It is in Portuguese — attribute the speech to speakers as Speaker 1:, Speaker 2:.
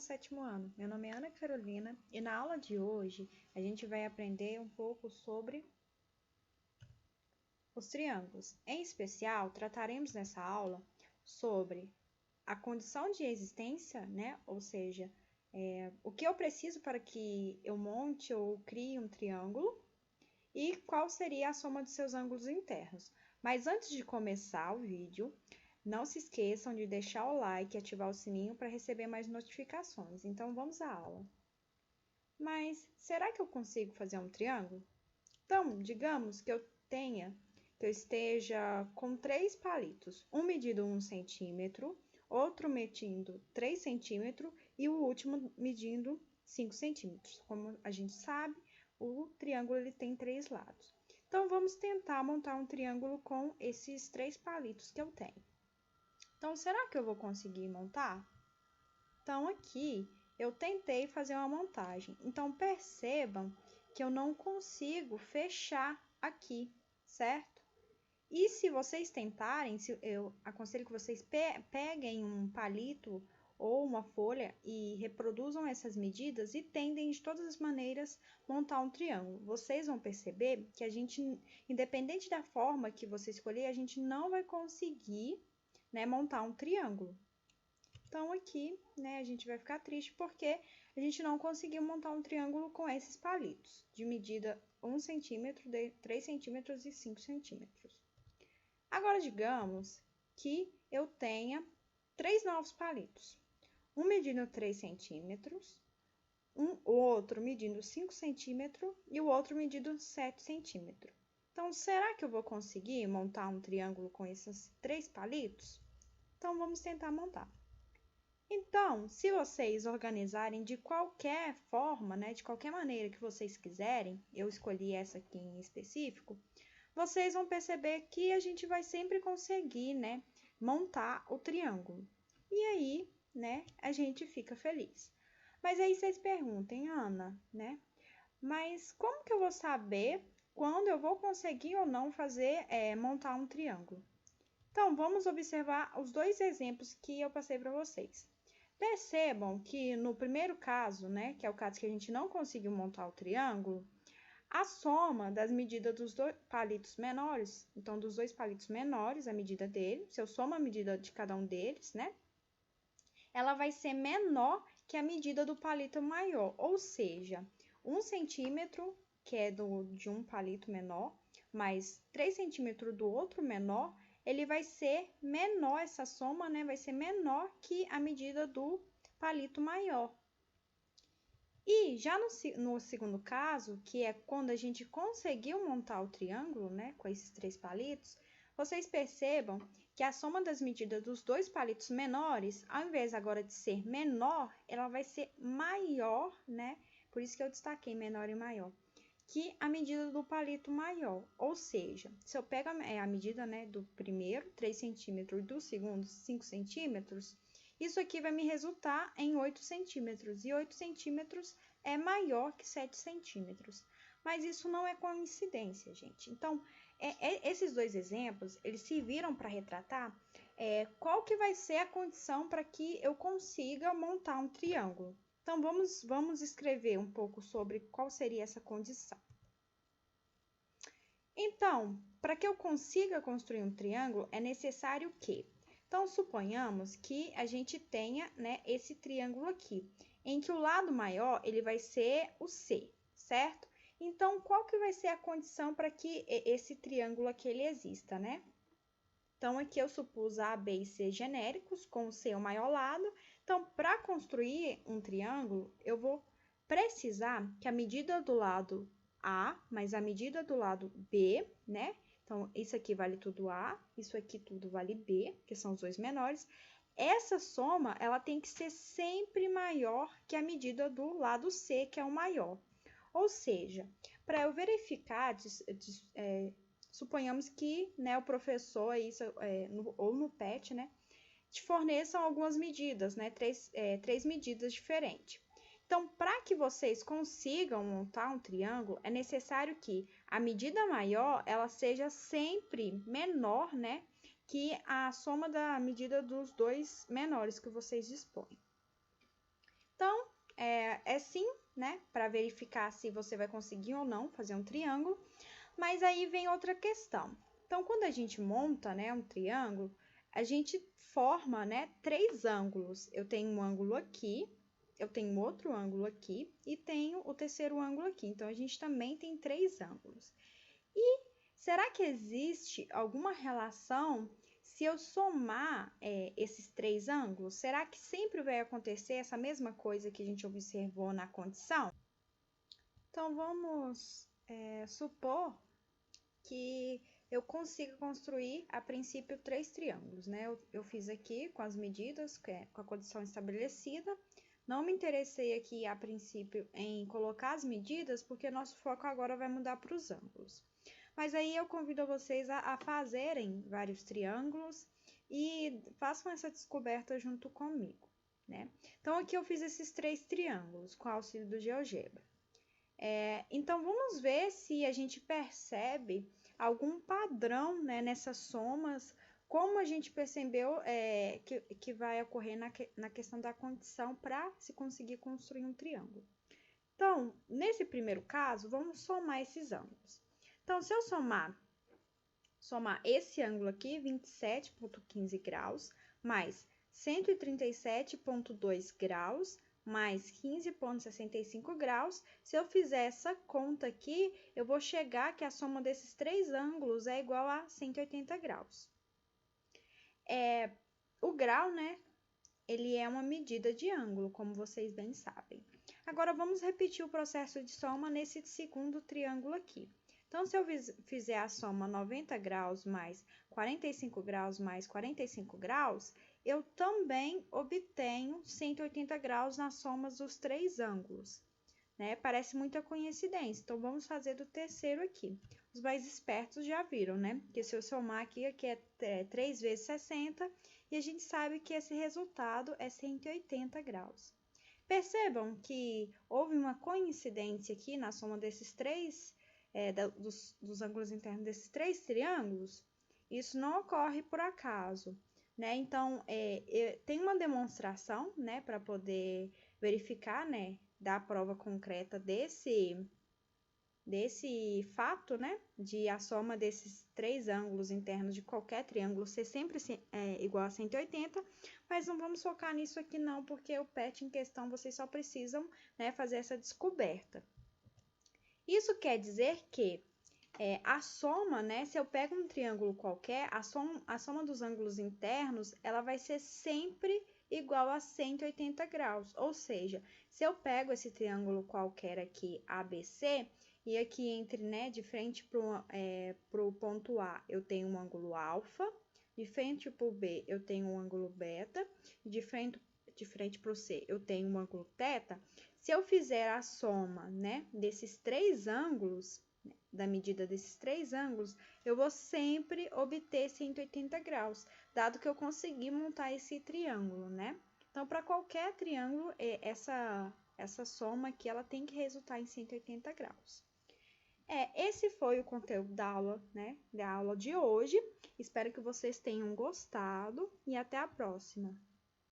Speaker 1: do 7º ano. Meu nome é Ana Carolina e na aula de hoje a gente vai aprender um pouco sobre os triângulos. Em especial, trataremos nessa aula sobre a condição de existência, né? Ou seja, o que eu preciso para que eu monte ou crie um triângulo e qual seria a soma dos seus ângulos internos. Mas antes de começar o vídeo, não se esqueçam de deixar o like e ativar o sininho para receber mais notificações. Então, vamos à aula. Mas, será que eu consigo fazer um triângulo? Então, digamos que eu esteja com 3 palitos. Um medindo 1 centímetro, outro medindo 3 centímetros e o último medindo 5 centímetros. Como a gente sabe, o triângulo ele tem 3 lados. Então, vamos tentar montar um triângulo com esses 3 palitos que eu tenho. Então, será que eu vou conseguir montar? Então, aqui eu tentei fazer uma montagem. Então, percebam que eu não consigo fechar aqui, certo? E se vocês tentarem, eu aconselho que vocês peguem um palito ou uma folha e reproduzam essas medidas e tentem de todas as maneiras montar um triângulo. Vocês vão perceber que a gente, independente da forma que você escolher, a gente não vai conseguir, né, montar um triângulo. Então, aqui, né, a gente vai ficar triste porque a gente não conseguiu montar um triângulo com esses palitos, de medida 1 centímetro, 3 centímetros e 5 centímetros. Agora, digamos que eu tenha 3 novos palitos. Um medindo 3 centímetros, o outro medindo 5 centímetros e o outro medindo 7 centímetros. Então, será que eu vou conseguir montar um triângulo com esses 3 palitos? Então, vamos tentar montar. Então, se vocês organizarem de qualquer forma, né, de qualquer maneira que vocês quiserem, eu escolhi essa aqui em específico, vocês vão perceber que a gente vai sempre conseguir, né, montar o triângulo. E aí, né, a gente fica feliz. Mas aí vocês perguntem, Ana, né, mas como que eu vou saber quando eu vou conseguir ou não montar um triângulo? Então, vamos observar os 2 exemplos que eu passei para vocês. Percebam que no primeiro caso, né, que é o caso que a gente não conseguiu montar o triângulo, a soma das medidas dos 2 palitos menores, então dos 2 palitos menores, a medida dele, se eu somo a medida de cada um deles, né, ela vai ser menor que a medida do palito maior, ou seja, 1 centímetro, que é de um palito menor, mais 3 centímetros do outro menor, ele vai ser menor, essa soma, né, vai ser menor que a medida do palito maior. E já no segundo caso, que é quando a gente conseguiu montar o triângulo, né, com esses 3 palitos, vocês percebam que a soma das medidas dos 2 palitos menores, ao invés agora de ser menor, ela vai ser maior, né, por isso que eu destaquei menor e maior, que a medida do palito maior. Ou seja, se eu pego a medida, né, do primeiro, 3 centímetros, e do segundo, 5 centímetros, isso aqui vai me resultar em 8 centímetros. E 8 centímetros é maior que 7 centímetros. Mas isso não é coincidência, gente. Então, esses 2 exemplos, eles serviram para retratar qual que vai ser a condição para que eu consiga montar um triângulo. Então, vamos escrever um pouco sobre qual seria essa condição. Então, para que eu consiga construir um triângulo, é necessário o quê? Então, suponhamos que a gente tenha, né, esse triângulo aqui, em que o lado maior ele vai ser o C, certo? Então, qual que vai ser a condição para que esse triângulo aqui ele exista, né? Então, aqui eu supus A, B e C genéricos, com o C o maior lado. Então, para construir um triângulo, eu vou precisar que a medida do lado A mais a medida do lado B, né? Então, isso aqui vale tudo A, isso aqui tudo vale B, que são os 2 menores. Essa soma, ela tem que ser sempre maior que a medida do lado C, que é o maior. Ou seja, para eu verificar, suponhamos que, né, o professor, ou no PET, né, te forneçam algumas medidas, né, três medidas diferentes. Então, para que vocês consigam montar um triângulo, é necessário que a medida maior, ela seja sempre menor, né, que a soma da medida dos 2 menores que vocês dispõem. Então, é sim, né, para verificar se você vai conseguir ou não fazer um triângulo, mas aí vem outra questão. Então, quando a gente monta, né, um triângulo, a gente forma, né, 3 ângulos. Eu tenho um ângulo aqui, eu tenho outro ângulo aqui e tenho o terceiro ângulo aqui. Então, a gente também tem 3 ângulos. E será que existe alguma relação se eu somar esses 3 ângulos? Será que sempre vai acontecer essa mesma coisa que a gente observou na condição? Então, vamos supor que eu consiga construir, a princípio, 3 triângulos, né? Eu fiz aqui com as medidas, com a condição estabelecida. Não me interessei aqui, a princípio, em colocar as medidas, porque nosso foco agora vai mudar para os ângulos. Mas aí eu convido vocês a fazerem vários triângulos e façam essa descoberta junto comigo, né? Então, aqui eu fiz esses 3 triângulos com auxílio do GeoGebra. Então, vamos ver se a gente percebe algum padrão, né, nessas somas, como a gente percebeu que vai ocorrer na questão da condição para se conseguir construir um triângulo. Então, nesse primeiro caso, vamos somar esses ângulos. Então, se eu somar esse ângulo aqui, 27,15 graus, mais 137,2 graus, mais 15,65 graus, se eu fizer essa conta aqui, eu vou chegar que a soma desses 3 ângulos é igual a 180 graus. O grau, né, ele é uma medida de ângulo, como vocês bem sabem. Agora, vamos repetir o processo de soma nesse segundo triângulo aqui. Então, se eu fizer a soma 90 graus mais 45 graus mais 45 graus, eu também obtenho 180 graus nas somas dos 3 ângulos, né? Parece muita coincidência, então vamos fazer do terceiro aqui. Os mais espertos já viram, né? Que se eu somar aqui é 3 vezes 60, e a gente sabe que esse resultado é 180 graus. Percebam que houve uma coincidência aqui na soma desses dos ângulos internos desses 3 triângulos. Isso não ocorre por acaso, né? Então, tem uma demonstração, né, para poder verificar, né, da prova concreta desse fato, né, de a soma desses 3 ângulos internos de qualquer triângulo ser sempre igual a 180, mas não vamos focar nisso aqui não, porque o PET em questão vocês só precisam, né, fazer essa descoberta. Isso quer dizer que a soma, né, se eu pego um triângulo qualquer, a soma dos ângulos internos, ela vai ser sempre igual a 180 graus. Ou seja, se eu pego esse triângulo qualquer aqui, ABC, e aqui entre, né, de frente para o ponto A, eu tenho um ângulo alfa, de frente para o B, eu tenho um ângulo beta, e de frente para o C, eu tenho um ângulo θ. Se eu fizer a soma, né, desses 3 ângulos, da medida desses 3 ângulos, eu vou sempre obter 180 graus, dado que eu consegui montar esse triângulo, né? Então, para qualquer triângulo, essa soma aqui, ela tem que resultar em 180 graus. Esse foi o conteúdo da aula, né, da aula de hoje. Espero que vocês tenham gostado e até a próxima.